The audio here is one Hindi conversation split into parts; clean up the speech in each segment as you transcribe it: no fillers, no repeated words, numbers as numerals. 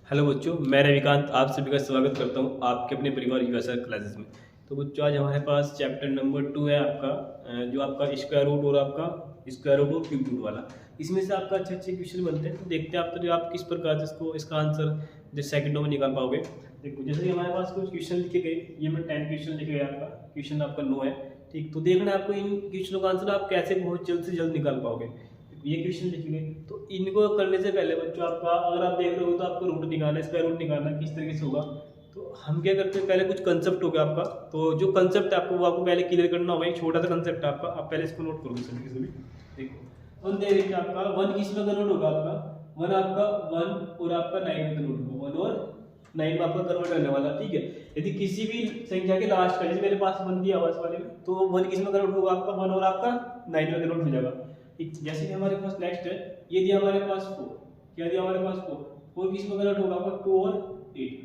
हेलो बच्चों, मैं रविकांत आप सभी का स्वागत करता हूं आपके अपने परिवार यूएसआर क्लासेस में। तो बच्चों, आज हमारे पास चैप्टर नंबर 2 है आपका, जो आपका स्क्वायर रूट और आपका स्क्वायर रूट और क्यूब रूट वाला। इसमें से आपका अच्छे अच्छे क्वेश्चन बनते हैं, तो देखते हैं आप तो जो आप किस प्रकार से इसका आंसर जो सेकंडों में निकाल पाओगे। देखो, जैसे कि हमारे पास कुछ क्वेश्चन लिखे गए, ये मैं 10 क्वेश्चन लिखे गए, आपका क्वेश्चन आपका 9 है। ठीक, तो देखना है आपको इन क्वेश्चनों का आंसर आप कैसे बहुत जल्द से जल्द निकाल पाओगे। ये क्वेश्चन लिखेंगे, तो इनको करने से पहले बच्चों आपका, अगर आप देख रहे हो तो आपको रूट निकालना है, स्क्वायर रूट निकालना है, किस तरीके से होगा। तो हम क्या करते हैं, पहले कुछ कंसेप्ट हो गया आपका, तो जो कंसेप्ट है आपको वो आपको पहले क्लियर करना होगा। एक छोटा सा कंसेप्ट है आपका, आप पहले इसको नोट करोगे सभी के सभी। देखो, वन दे रही आपका, वन किस में कन्वर्ट होगा आपका, वन आपका 1 और आपका 9 में कन्वर्ट होगा, 1 और 9 में आपका कन्वर्ट करने वाला। ठीक है, यदि किसी भी संख्या के लास्ट का, जैसे मेरे पास 1 दिया हुआ इस वाले में, तो 1 किस में कन्वर्ट होगा आपका, 1 और आपका 9 में कन्वर्ट हो जाएगा। जैसे कि हमारे पास नेक्स्ट है, ये दिया हमारे पास 4, क्या दिया हमारे पास 4 किस में कन्वर्ट होगा आपका, 2 और 8।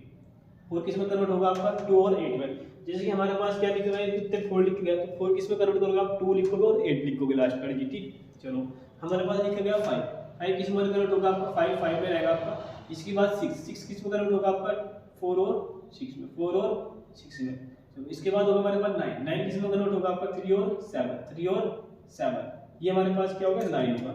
4 किस में कन्वर्ट होगा आपका, 2 और 8 में। जैसे कि हमारे पास क्या लिखा है, कितने 4 लिख गया, तो 4 किस में कन्वर्ट करोगे आप, 2 लिखोगे और 8 लिखोगे लास्ट का। ठीक, चलो हमारे पास लिखा गया 5 किस में कन्वर्ट होगा आपका, 5 में रहेगा आपका। इसके बाद 6 किस में कन्वर्ट होगा आपका, 4 और 6 में, 4 और 6 में। तो इसके बाद होगा हमारे पास 9 किस में कन्वर्ट होगा आपका, 3 और 7। ये हमारे पास क्या होगा, 9 होगा।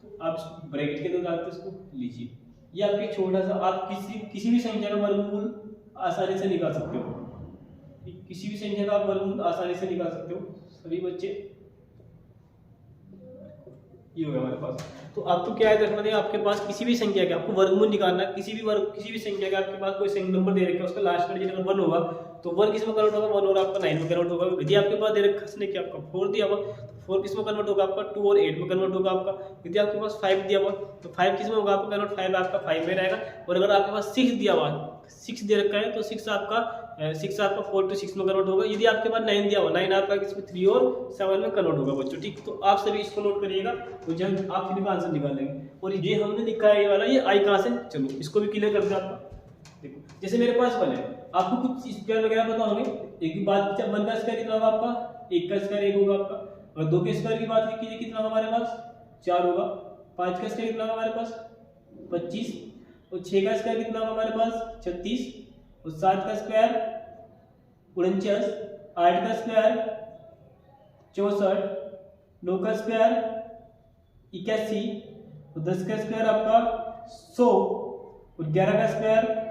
तो आप ब्रैकेट के अंदर डालते इसको लीजिए। ये आपके छोटा सा, आप किसी भी संख्या का वर्गमूल आसानी से निकाल सकते हो। किसी भी संख्या का आप वर्गमूल आसानी से निकाल सकते हो सभी बच्चे। ये होगा हमारे पास। तो आपको क्या है रखना है, आपके पास किसी भी संख्या का आपको वर्गमूल निकालना है, किसी भी संख्या का आपके पास कोई नंबर दे रखा है, उसका लास्ट का डिजिट अगर 1 होगा तो 1 किस में कन्वर्ट होगा, 1 और आपका 9 में कन्वर्ट होगा। यदि आपके पास दे रखा है इसने कि आपका 4 दिया हुआ, तो 4 किस में कन्वर्ट होगा आपका, 2 और 8 में कन्वर्ट होगा आपका। यदि आपके पास 5 दिया हुआ, तो 5 किस में होगा आपका कन्वर्ट, 5 आपका 5 में रहेगा। और अगर आपके पास 6 दिया हुआ, 6 दे रखा है, तो 6 आपका 4 to 6 में कन्वर्ट होगा। यदि आपके पास 9 दिया हुआ, 9 आपका किसमें 3 और 7 में कन्वर्ट होगा बच्चों। ठीक, तो आप सभी इसको नोट करिएगा, तो जब आप फिर आंसर निकालेंगे। और ये हमने लिखा है ये वाला, ये आई कहाँ से, चलो इसको भी क्लियर कर दे आपका। देखो, जैसे मेरे पास 1 है, आपको कुछ स्क्वायर वगैरह पता होंगे। एक बात, 1 का स्क्वायर कितना होगा आपका, 1 का स्क्वायर 1 होगा आपका। और 2 के स्क्वायर की बात कीजिए, कितना होगा हमारे पास, 4 होगा। 5 का स्क्वायर कितना होगा हमारे पास, 25। और 6 का स्क्वायर कितना होगा हमारे पास, 36। और 7 का स्क्वायर 49। 8 का स्क्वायर 64। 9 का स्क्वायर 81। और 10 का स्क्वायर आपका 100। और 11 का स्क्वायर,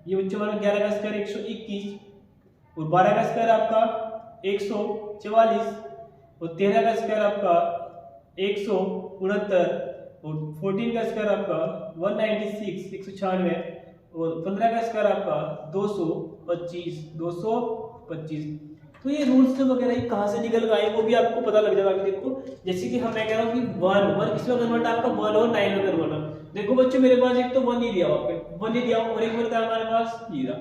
ये बच्चों हमारा 11 का स्क्वायर 121। और 12 का स्क्वायर आपका 144। और 13 का स्क्वायर आपका 169। और 14 का स्क्वायर आपका 196 196। और 15 का स्क्वायर आपका 225। तो ये रूल्स वगैरह ये कहाँ से निकल गए वो भी आपको पता लग जाएगा। देखो, जैसे कि मैं कह रहा हूँ कि 1 किसमें कन्वर्ट है आपका, 1 और 9 में कन्वर्ट है। देखो बच्चों, मेरे पास एक तो 1 ही दिया हुआ, आपके 1 ही दिया हुआ, और एक मिलता है हमारे पास ये रहा।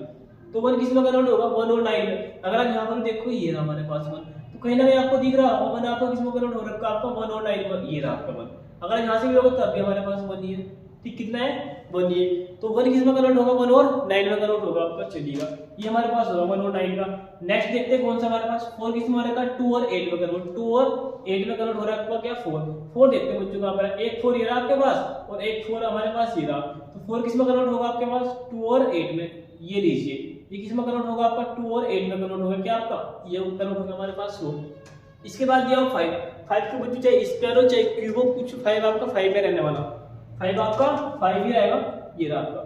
तो 1 किसमें कन्वर्ट होगा, 1 और 9 में। अगर आप यहाँ पर देखो, ये रहा हमारे पास 1, तो कहीं ना कहीं आपको दिख रहा होगा 1 आपका किसमें कन्वर्ट हो रखा आपका, 1 और 9 में। ये रहा आपका 1। अगर यहाँ से भी होगा तब भी हमारे पास 1 ही है। ठीक, कितना है, 1 ही है। तो 1 किसमें कन्वर्ट होगा, 1 और 9 में कन्वर्ट होगा आपका। चलिएगा, ये हमारे पास होगा 1 और 9 का। नेक्स्ट देखते हैं कौन सा हमारे पास, 4 किसमें रहेगा, 2 और 8 में कन्वर्ट। 2 और 8 में कन्वर्ट हो रहा है आपका क्या, 4 देखते हैं बच्चों का हमारा, एक 4 ये रहा आपके पास, और एक 4 हमारे पास ये रहा। तो 4 किसमें कन्वर्ट होगा आपके पास, 2 और 8 में। ये लीजिए, ये किसमें कन्वर्ट होगा आपका, 2 और 8 में कन्वर्ट होगा क्या आपका, ये कन्वर्ट होगा हमारे पास 100। इसके बाद दिया 5 को बच्चों चाहे स्क्वायर हो चाहे क्यूब हो, कुछ 5 आपका 5 में रहने वाला, 5 आपका 5 ही रहेगा। ये रहा आपका।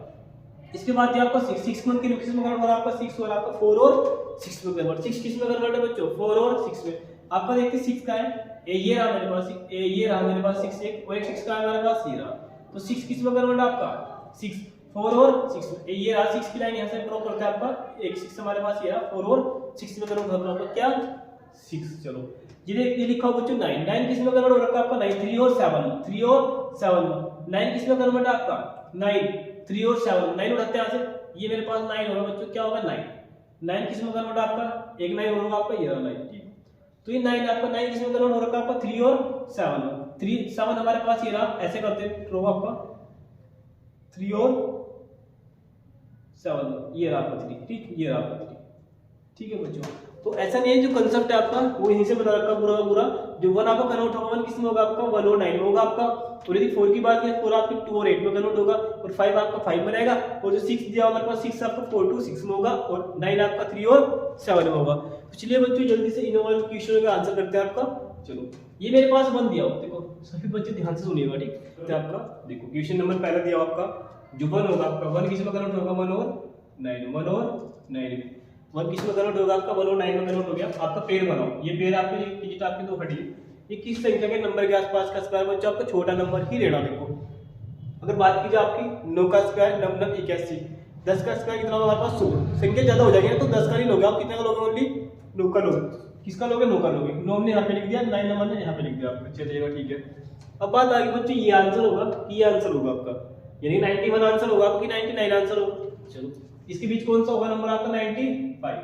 इसके बाद दिया आपका 6 मंथ के लिए किस में कन्वर्ट हो रहा है आपका, 6 और आपका 4 और 6 में कन्वर्ट। 6 किस में कन्वर्ट है बच्चों, 4 और 6 में। आपका देखते 6 का है, ये रहा मेरे पास, ये रहा मेरे पास 6 एक, और एक 6 का है हमारे पास, ये रहा। तो 6 किस में कन्वर्ट है आपका, 6 4 और 6 में। ये रहा 6 की लाइन यहाँ से ड्रॉ करते हैं आपका, एक 6 हमारे पास ये रहा, 4 और 6 में कन्वर्ट हो रहा है क्या, 6। चलो ये लिखा हो बच्चों 9 किस में कन्वर्ट हो रखा है आपका, 9 3 और 7 में। 9 किस में कन्वर्ट है आपका, 9 3 और 7, 9 उठाते हैं यहाँ से, ये मेरे पास 9 होगा बच्चों, क्या होगा 9 किस में कन्वर्ट आपका, एक 9 होगा आपका, ये रहा 9। ठीक, तो ये 9 आपका 9 किस में कन्वर्ट हो रखा है आपका, 3 और 7 में। 3 7 हमारे पास ये रहा, ऐसे करते हैं रो आपका 3 और 7, ये रहा आपका 3। ठीक, ये रहा आपका 3। ठीक है बच्चों। तो ऐसा नहीं है, जो कंसेप्ट है आपका वो यहीं से बता रखा पूरा का पूरा। जो 1 आपका कन्वर्ट होगा 1 किसमें होगा आपका 1 और 9 में होगा आपका। और यदि 4 की बात करें 4 आपकी 2 और 8 में कन्वर्ट होगा, और 5 आपका 5 में रहेगा, और जो 6 दिया हमारे पास 6 आपका 4 to 6 में होगा, और 9 आपका 3 और 7 में होगा। तो चलिए बच्चों जल्दी से इन वाले क्वेश्चन का आंसर करते हैं आपका। चलो ये मेरे पास 1 दिया हो, देखो सभी बच्चे ध्यान से सुनिएगा, ठीक है। आपका देखो क्वेश्चन नंबर पहला दिया आपका, जो 1 होगा आपका 1 किसमें कन्वर्ट होगा 1 और 9, 1 और 9 1 किसमें कन्वर्ट होगा आपका 1 और 9 में कन्वर्ट हो गया। आपका पेड़ बनाओ, ये पेड़ आपके डिजिट आपकी 2 खड़ी है, ये किस संख्या के नंबर के आसपास का स्क्वायर बच्चों आपका छोटा नंबर ही रहना। देखो अगर बात की जाए आपकी 9 का स्क्वायर 9 9 81, 10 का स्क्वायर कितना होगा हमारे पास 16, संख्या ज्यादा हो जाएगी ना, तो 10 का नहीं लोगे आप, कितने का लोगे ओनली 9 का लोगे। किसका लोगे 9 का लोगे, 9 ने यहाँ पे लिख दिया, 9 नंबर ने यहाँ पे लिख दिया आपको, चलिएगा ठीक है। अब बात आ गई बच्चों ये आंसर होगा, ये आंसर होगा आपका, यानी 91 आंसर होगा आपकी 99 आंसर होगा। चलो इसके बीच कौन सा होगा नंबर आपका 95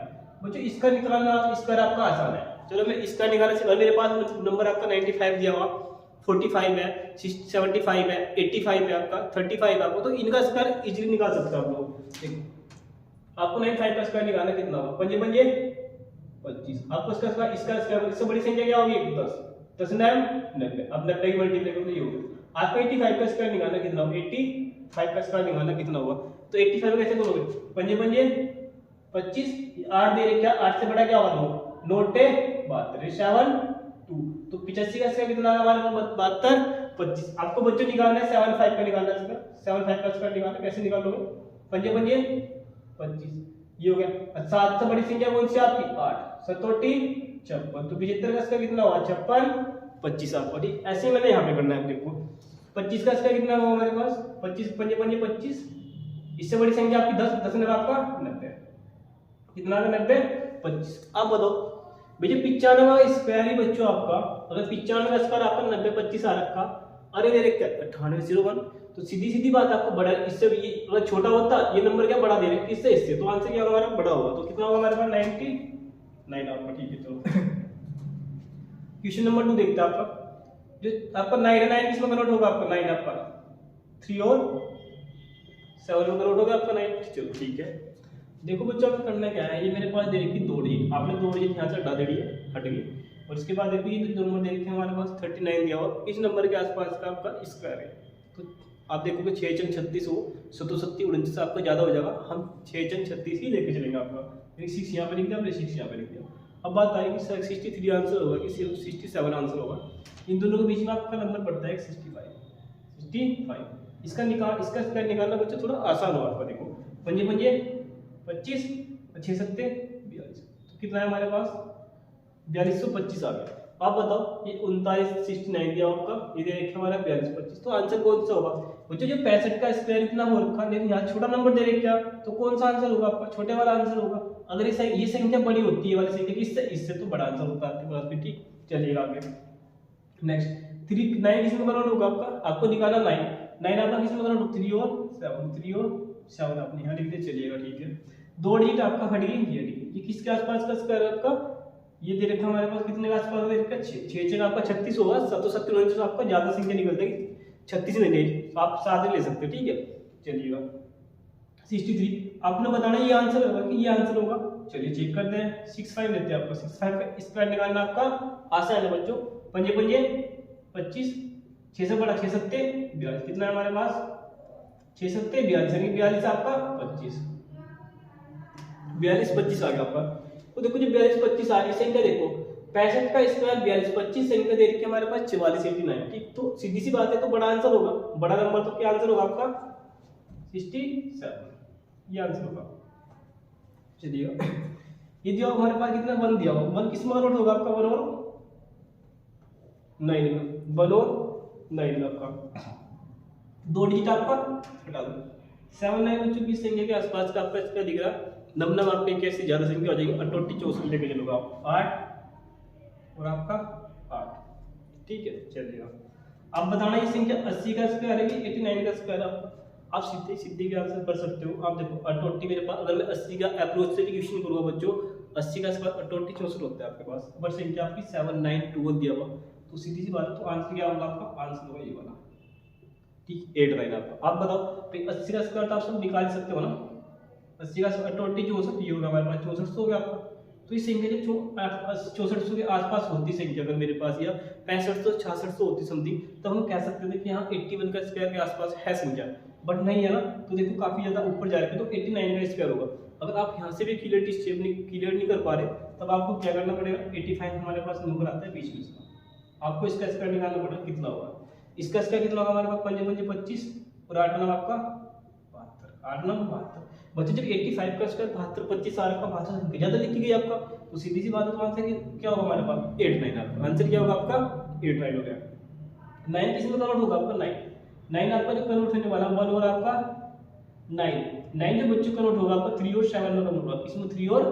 बच्चों, इसका निकालना इसका आपका आसान है। चलो मैं इसका निकालने से, मेरे पास नंबर आपका 95 दिया हुआ, 45 है, 75 है, 85 है आपका, 35 आपको, तो इनका स्क्वायर इजीली निकाल सकते हो आप लोग। देखो आपको 95 का स्क्वायर निकालना कितना होगा, पंजे पंजे 25, आपको इसका स्क्वायर, इसका स्क्वायर, इससे बड़ी संख्या क्या होगी 10, 10 9 90, अब 90 की मल्टीप्लाई करो तो ये होगा। आपको 85 का स्क्वायर निकालना कितना होगा, 85 का स्क्वायर निकालना कितना होगा, तो 85 कैसे करोगे, पंजे पंजे 25, 8 दे रहे क्या, 8 से बड़ा क्या होगा 9, नोटे 72 7 2, तो 85 का स्क्वायर कितना हमारे पास 72 25। आपको बच्चों निकालना है 75 का निकालना है, इसका 75 का स्क्वायर निकालना, कैसे निकालोगे, पंजे पंजे 25, ये हो गया। 7 से बड़ी संख्या कौन सी आपकी 8, 7 56, तो 75 का स्क्वायर कितना हुआ 56 25 आपको, ठीक। ऐसे मैंने यहाँ पे करना है, देखो 25 का स्क्वायर कितना होगा हमारे पास 25 पंजे पंजे 25, इससे बड़ी संख्या आपकी 10, 10 में आपका 90, कितना आ गया 90 25। अब बताओ भैया 95 का स्क्वायर ही बच्चों आपका, अगर 95 का स्क्वायर आपका 90 25 आ रखा, अरे दे रखे 9801, तो सीधी सीधी बात आपको बड़ा, इससे ये अगर छोटा होता ये नंबर क्या बड़ा दे रहे किससे, इससे, तो आंसर क्या होगा हमारा बड़ा होगा, तो कितना होगा हमारे पास 99 आपका, ठीक है। चलो क्वेश्चन नंबर 2 देखते हैं आपका, जो आपका 9 किसमें कन्वर्ट होगा आपका 9 आपका 3 और 7 में कन्वर्ट होगा आपका 9, चलो ठीक है। देखो बच्चों आपको करना क्या है, ये मेरे पास दे रखी 2 डिजिट, आपने 2 डिजिट यहाँ से हटा दे रही है, हट गई, और इसके बाद देखो ये जो नंबर दे रखे हैं हमारे पास 39 दिया हुआ, इस नंबर के आसपास का आपका स्क्वायर है, तो आप देखोगे 6 चंग 36 हो, 77 49 आपका ज्यादा हो जाएगा, हम 6 चंग 36 ही लेके चलेंगे आपका, 6 यहाँ पे लिख दिया, हमने 6 यहाँ पे लिख दिया। अब बात आएगी 63 आंसर होगा कि 67 आंसर होगा, इन दोनों के बीच में आपका नंबर पड़ता है 65, इसका स्क्वायर निकालना बच्चा थोड़ा आसान होगा आपका। देखो पंजे पंजे 25 और 6 सत्ते 42, तो कितना है हमारे पास 4225 आ गया। आप बताओ ये 3969 दिया आपका, ये दे रखा हमारा 4225, तो आंसर कौन सा होगा बच्चों, जो 65 का स्क्वायर इतना हो रखा, लेकिन यहाँ छोटा नंबर दे रखे क्या, तो कौन सा आंसर होगा आपका, छोटे वाला आंसर होगा। अगर ये संख्या बड़ी होती है वाली संख्या की, इससे तो बड़ा आंसर होता है आपके पास भी, ठीक। चलिएगा आगे नेक्स्ट 9 किसमें कन्वर्ट होगा आपका, आपको निकालना 9 आपका किसमें कन्वर्ट होगा 3 और 7 आपने यहाँ लिख दिया, चलिएगा ठीक है। 2 डिजिट आपका हट गई, ये किसके आसपास का स्क्वायर है आपका, ये दे रखा हमारे पास कितने के आसपास दे रखा 6 आपका 36 होगा, 7 7 आपका ज्यादा संख्या निकलता है 36 नहीं, तो आप 7 ले सकते हो, ठीक है। चलिएगा 63 आपने बताना ये आंसर होगा कि ये आंसर होगा, चलिए चेक करते हैं। 65 लेते हैं आपका, 65 का स्क्वायर निकालना आपका आसान है बच्चों, पंजे पंजे 25, 6 से बड़ा 6 सत्ते 42, कितना है हमारे पास 6 सत्ते 42, यानी 42 आपका 25, 42 25 आ गया आपका। तो देखो जो 42 25 आ रही है संख्या, देखो 65 का स्क्वायर 42 25 संख्या दे रखी है हमारे पास 44 89, ठीक। तो सीधी सी बात है, तो बड़ा आंसर होगा, बड़ा नंबर, तो क्या आंसर होगा आपका 67, ये आंसर होगा। चलिए ये दिया हमारे पास कितना 1 दिया होगा, 1 किसमें कन्वर्ट होगा आपका 1 और 9 में, 1 और 9 आपका 2 डिजिट आपका हटा दो, 7 9 बच्चों की संख्या के आसपास का आपका इसका दिख रहा, नम आपके कैसे ज्यादा संख्या हो जाएगी, 38 64 लेके चलोगे आप 8 और आपका 8, ठीक है। चलिएगा आप बताना ये संख्या 80 का स्क्वायर है कि 89 का स्क्वायर है, आप सीधे सीधे के आंसर कर सकते हो। आप देखो 38 मेरे पास, अगर मैं 80 का अप्रोच से क्वेश्चन करूंगा बच्चों, 80 का स्क्वायर 38 64 होता है आपके पास, बट संख्या आपकी 792 दिया हुआ, तो सीधी सी बात है, तो आंसर क्या होगा आपका, आंसर होगा ये वाला, ठीक 89 आपका। आप बताओ तो 80 का स्क्वायर तो आप सब निकाल सकते हो ना, 80 का 38 64 ये होगा हमारे पास 64 हो गया आपका, तो ये संख्या जब 6400 के आसपास होती संख्या अगर मेरे पास, या 6500 6600 होती समथिंग, तब हम कह सकते थे कि हाँ 81 का स्क्वायर के आसपास है संख्या, बट नहीं है ना। तो देखो काफी ज्यादा ऊपर जा रहे हैं, तो 89 का स्क्वायर होगा। अगर आप यहाँ से भी क्लियर नहीं कर पा रहे, तब आपको क्या करना पड़ेगा, 85 हमारे पास नंबर आता है बीच में इसका, आपको इसका स्क्वायर निकालना पड़ेगा, कितना होगा इसका स्क्वायर, कितना होगा हमारे पास 5 5 25 और 8 9 आपका 72, 8 9 72 बच्चे। जब 85 का स्क्वायर 72 25 आ रहा, 72 ज्यादा लिखी गई आपका, तो सीधी सी बात है, तो आंसर क्या होगा हमारे पास 89 आपका आंसर क्या होगा आपका 89 हो गया। 9 किस में कन्वर्ट होगा आपका 9 आपका जो कन्वर्ट होने वाला 1 और आपका 9 जो बच्चों कन्वर्ट होगा आपका 3 और 7 में कन्वर्ट होगा, इसमें 3 और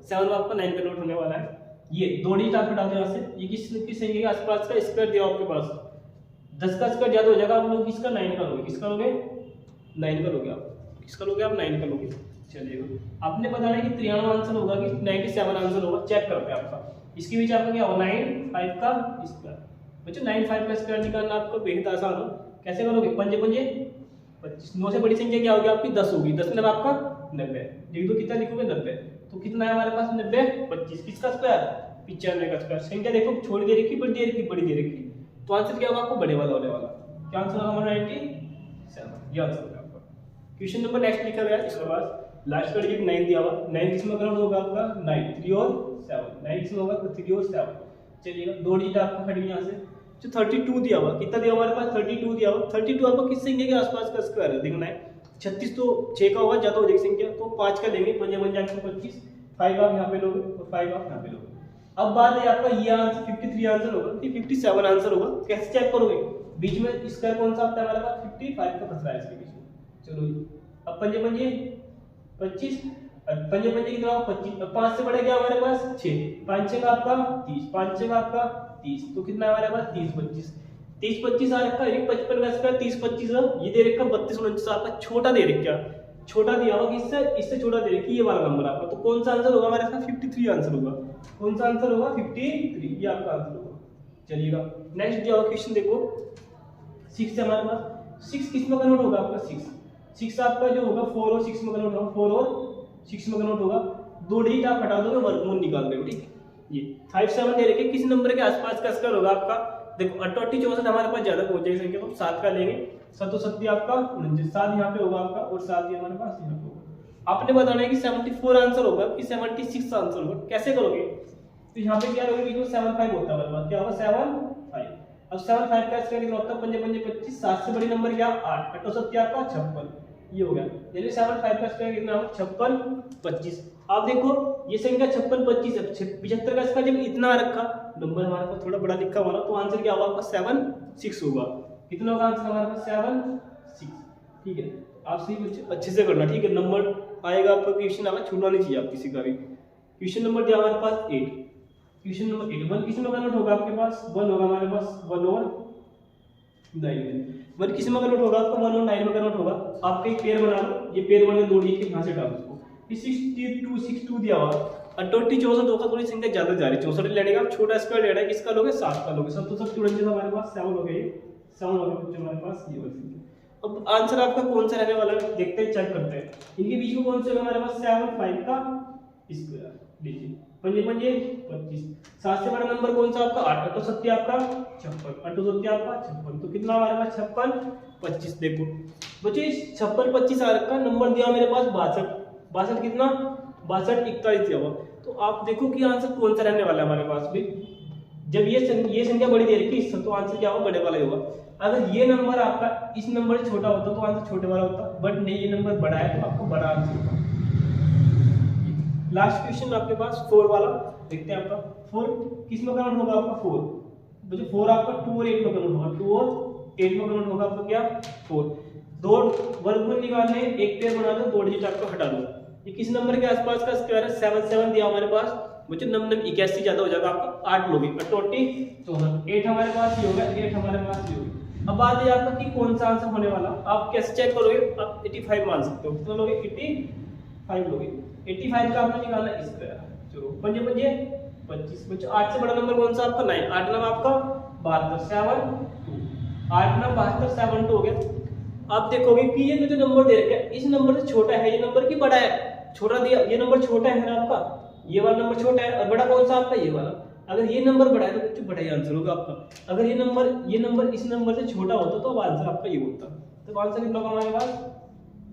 7 में आपका 9 कन्वर्ट होने वाला है। ये दो डिजिट आप हटा दो यहाँ से, ये किस संख्या के आसपास का स्क्वायर दिया आपके पास, 10 का स्क्वायर ज्यादा हो जाएगा, आप लोग किसका 9 का लोगे, किसका लोगे 9 का लोगे आप, किसका लोगे आप 9 का लोगे। चलिए आपने बताना है कि 93 आंसर होगा कि 97 आंसर होगा, चेक करते हैं आपका। इसके बीच आपका क्या होगा 9 5 का स्क्वायर, बच्चों 9 5 का स्क्वायर निकालना आपको बेहद आसान हो, कैसे करोगे 5 5 25, 9 से बड़ी संख्या क्या होगी आपकी 10 होगी, 10 में आपका 90, लिख दो कितना लिखोगे 90, तो कितना है हमारे पास 90 25 किसका स्क्वायर 95 का स्क्वायर। संख्या देखो छोड़ दे रखी, बड़ी दे रखी, बड़ी दे रखी, तो आंसर क्या होगा आपको बड़े वाला होने वाला, क्या आंसर होगा हमारा 97, ये आंसर होगा आपका। क्वेश्चन नंबर नेक्स्ट लिखा गया इसके बाद लास्ट का डिजिट 9 दिया हुआ, 9 किसमें कन्वर्ट होगा आपका 9 3 और 7, 9 किसमें होगा 3 और 7। चलिएगा दो डिजिट आपका हट गया यहाँ से, जो 32 दिया हुआ, कितना दिया हमारे पास 32 दिया हुआ, 32 आपको किस संख्या के आसपास का स्क्वायर है देखना है, 36 तो 6 का होगा ज्यादा हो जाएगी संख्या, तो 5 का लेंगे 5 5 25, 5 आप यहाँ पे लोगे और 5 आप यहाँ पे लोगे। अब बात है आपका ये आंसर 53 आंसर होगा कि 57 आंसर होगा, कैसे चेक करोगे, बीच में स्क्वायर कौन सा आता है हमारे पास 55 का फंस रहा है इसके बीच में। चलो अब 5 5 25, 5 5 कितना 25, 5 से बड़ा क्या हमारे पास 6, 5 6 का आपका 30, 5 6 का आपका 30, तो कितना है हमारे पास 30 25, 30 25 आ रखा है 55 का स्क्वायर 30 25 ये दे रखा 32 29 आपका छोटा दे रखा, छोटा दिया होगा किससे, इससे छोटा दे रखी ये वाला नंबर आपका, तो कौन सा आंसर होगा हमारे पास 53 आंसर होगा, कौन सा आंसर होगा 53, ये आपका आंसर होगा। चलिएगा नेक्स्ट दिया हुआ क्वेश्चन देखो 6 है हमारे पास, 6 किस में कन्वर्ट होगा आपका 6 आपका जो होगा 4 और 6 में कन्वर्ट होगा, 4 और 6 में कन्वर्ट होगा, दो डिजिट आप हटा दोगे वर्गमूल निकाल दोगे, ठीक है। ये 5 7 दे रखे, किस नंबर के आसपास का स्क्वायर होगा आपका, देखो 88 64 हमारे पास ज्यादा पहुंच जाएगी संख्या, तो 7 का लेंगे, 7 7 आपका 7 यहाँ पे होगा आपका और 7 ये हमारे पास यहाँ पे होगा। आपने बताना है कि 74 आंसर होगा कि 76 आंसर होगा, कैसे करोगे, तो यहाँ पे क्या करोगे, जो 7 5 होता है हमारे पास क्या होगा 7 5, अब 7 5 का स्क्वायर कितना होता है 5 5 25, 7 से बड़ी नंबर क्या 8, 8 7 आपका 56, ये हो गया, यानी 7 5 का स्क्वायर कितना होगा 56 25। आप देखो ये संख्या 56 25 है, 75 का स्क्वायर जब इतना रखा नंबर हमारे पास थोड़ा बड़ा लिखा हुआ ना, तो आंसर क्या होगा आपका 7 6 होगा, कितना होगा आंसर हमारे पास 7 6, ठीक है। आप सही कुछ अच्छे से करना, ठीक है, नंबर आएगा आपका क्वेश्चन आपका छूटना नहीं चाहिए आप किसी का भी। क्वेश्चन नंबर दिया हमारे पास 8, क्वेश्चन नंबर 8 1 किस में कन्वर्ट होगा आपके पास 1 होगा हमारे पास 1 और 9 में, 1 किस में कन्वर्ट होगा आपका 1 और 9 में कन्वर्ट होगा। आपका एक पेयर बना लो, ये पेयर बन के दो डिजिट यहाँ से डालो उसको, 62 दिया हुआ, 88 64 होगा, थोड़ी संख्या ज्यादा जा रही है, 64 लेने का छोटा स्क्वायर लेना है, किसका लोगे 7 का लोगे, 7 तो 7 जुड़ेंगे हमारे पास 7 हो गए, 7 हो गए हमारे पास ये वाली संख्या। अब आंसर आपका कौन सा रहने वाला है देखते हैं, चेक करते हैं, इनके बीच में कौन सा है हमारे पास 7 5 का स्क्वायर, लीजिए 5 5 25, 7 से बड़ा नंबर कौन सा आपका 8, 8 7 आपका 56, 8 7 आपका 56, तो कितना हमारे पास 56 25। देखो बच्चों 56 25 आ रखा, नंबर दिया मेरे पास 62 कितना 62 41 दिया हुआ, तो आप देखो कि आंसर कौन सा रहने वाला है हमारे पास भी, जब ये संख्या बड़ी दे रखी तो आंसर क्या होगा बड़े वाला ही होगा। अगर ये नंबर आपका इस नंबर से छोटा होता तो आंसर छोटे वाला होता, बट नहीं ये नंबर बड़ा है तो आपको बड़ा आंसर होगा। लास्ट क्वेश्चन आपके पास 4 वाला देखते हैं, आपका 4 किस में कन्वर्ट होगा आपका 4, बच्चों 4 आपका 2 और 8 में कन्वर्ट होगा, 2 और 8 में कन्वर्ट होगा आपका क्या 4, दो वर्गमूल निकालने एक पेयर बना दो, दो डिजिट आपको हटा दो, ये किस नंबर के आसपास का स्क्वायर है 7 7 दिया हमारे पास, बच्चों 9 9 81 ज्यादा हो जाएगा आपका 8 लोगे, 88 64 8 हमारे पास ये होगा, 8 हमारे पास ये होगा। अब बात है आपका कि कौन सा आंसर होने वाला, आप कैसे चेक करोगे, आप 85 मान सकते हो, कितना लोगे 85 लोगे, 85 का आपने निकालना स्क्वायर, चलो 5 5 25, बच्चों 8 से बड़ा नंबर कौन सा आपका 9, 8 9 आपका 72 7 2, 8 9 72 7 2 हो गया। आप देखोगे कि ये जो नंबर दे रखा है इस नंबर से छोटा है, ये नंबर की बड़ा है, छोटा दिया ये नंबर छोटा है ना आपका, ये वाला नंबर छोटा है और बड़ा कौन सा आपका, ये वाला। अगर ये नंबर बड़ा है तो बच्चों बड़ा ही आंसर होगा आपका। अगर ये नंबर इस नंबर से छोटा होता तो अब आंसर आपका ये होता। तो आंसर कितना होगा हमारे पास,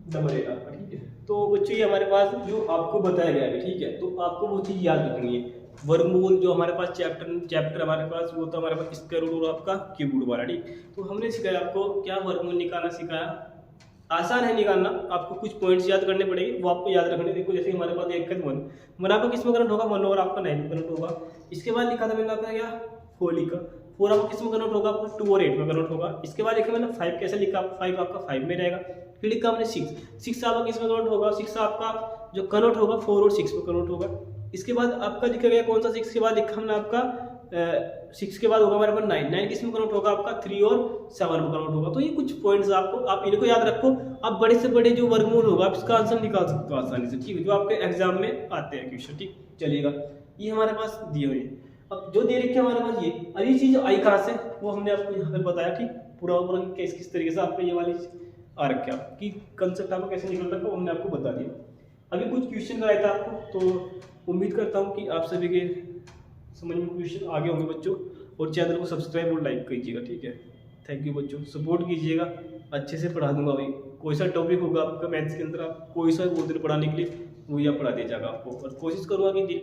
डबल 8 आपका, ठीक है। तो बच्चों ये हमारे पास जो आपको बताया गया है, ठीक है, तो आपको वो चीज़ याद रखनी है। वर्गमूल जो हमारे पास चैप्टर हमारे पास वो था हमारे पास स्क्वायर रूट और आपका क्यूब रूट वाला, ठीक। तो हमने सिखाया आपको क्या, वर्गमूल निकालना सिखाया। आसान है निकालना, आपको कुछ पॉइंट्स याद करने पड़ेंगे, वो आपको याद रखने। देखो जैसे हमारे पास एक वन आपका किस में कन्वर्ट होगा, 1 और आपका 9 में कन्वर्ट होगा। इसके बाद लिखा था मैंने आपका क्या, 4 लिखा, 4 आपका किस में कन्वर्ट होगा, आपका 2 और 8 में कन्वर्ट होगा। इसके बाद लिखा मैंने 5 कैसे लिखा, 5 आपका 5 में रहेगा। फिर लिखा हमने 6 आपका किस में कन्वर्ट होगा, 6 आपका जो कन्वर्ट होगा 4 और 6 में कन्वर्ट होगा। इसके बाद आपका लिखा गया कौन सा, 6 के बाद लिखा हमने आपका 6 के बाद होगा हमारे पास 9 किस में कन्वर्ट होगा, आपका 3 और 7 में कन्वर्ट होगा। तो ये कुछ पॉइंट्स आपको, आप इनको याद रखो। आप बड़े से बड़े जो वर्गमूल होगा आप इसका आंसर निकाल सकते हो आसानी से, ठीक है, जो आपके एग्जाम में आते हैं क्वेश्चन, ठीक चलिएगा। ये हमारे पास दिए हुए हैं। अब जो दे रखे हैं हमारे पास ये, और ये चीज़ आई कहाँ से, वो हमने आपको यहाँ पे बताया, ठीक, पूरा किस तरीके से आपको ये वाली आ रखे आपकी कंसेप्ट आपको कैसे निकल रखा, वो हमने आपको बता दिया। अभी कुछ क्वेश्चन कराया था आपको, तो उम्मीद करता हूँ कि आप सभी के समझ में क्वेश्चन आगे होंगे बच्चों। और चैनल को सब्सक्राइब और लाइक कीजिएगा, ठीक है। थैंक यू बच्चों, सपोर्ट कीजिएगा, अच्छे से पढ़ा दूंगा। अभी कोई सा टॉपिक होगा आपका मैथ्स के अंदर, आप कोई सा बोलते पढ़ाने के लिए, वो या पढ़ा दिया जाएगा आपको। और कोशिश करूँगा कि